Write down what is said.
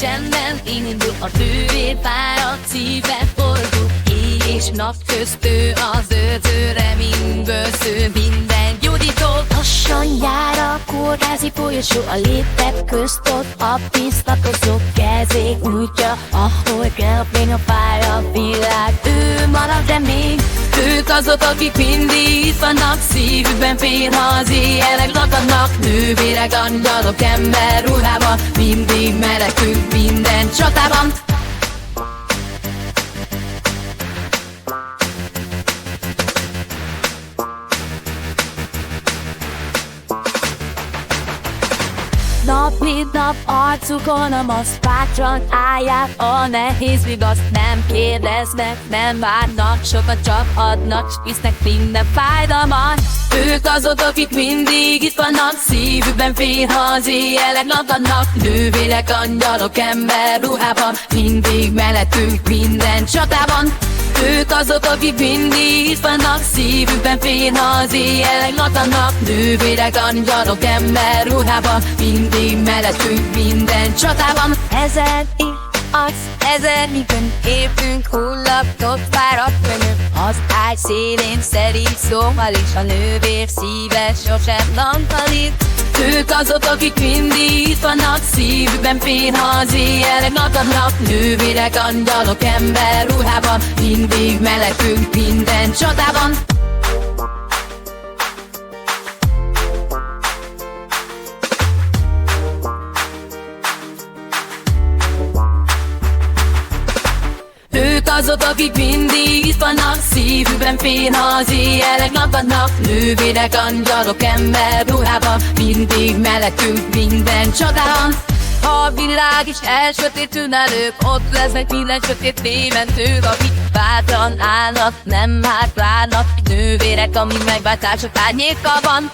csendben indul a tűvérpálya, szívben fordul éj és nap köztő, az őrzőre mindből sző minden gyógyító. Lassan jár a kórházi folyosó, a léptek közt ott a biztatozó kezék nyújtja, ahol kell a fény, a pálya, a világ, ő marad remény. Ők azok, akik mindig itt vannak, szívükben fél, ha az éjjelek lakadnak. Nővérek, angyalok, ember ruhában, mindig menekünk minden csatában. Nap mint nap arcukon a maszk, bátran állják a nehéz vigaszt. Nem kérdeznek, nem várnak, sokat csak adnak, s visznek minden fájdalmat. Ők azok, akik mindig itt vannak, szívükben fél, ha az éjjelek lakadnak. Nővérek, angyalok, ember ruhában, mindig mellettünk minden csatában. Ők azok, akik mindig itt vannak, szívükben fél, ha az éjjelek lakadnak. Nővérek, angyalok, ember ruhában, mindig mellettünk minden csatában. Ezer az, ezernyi könny, évünk hullaptott fáradt könnyű. Az ágy szélén szerint szóval is, a nővér szíve sosem lankadít. Ők azok, akik mindig itt vannak, szívükben fél, ha az éjjelek lakadnak. Nővérek, angyalok, ember ruhában, mindig mellettünk minden csatában. Ők azok, akik mindig itt vannak, szívükben fél, ha az éjjelek lakadnak. Nővérek, angyalok, ember ruhában, mindig mellettünk minden csatában. Ha a világ is elsötétül előbb, ott lesznek minden sötét rémentők, akik bátran állnak, nem hátrálnak. Nővérek, amíg megváltások árnyéka van.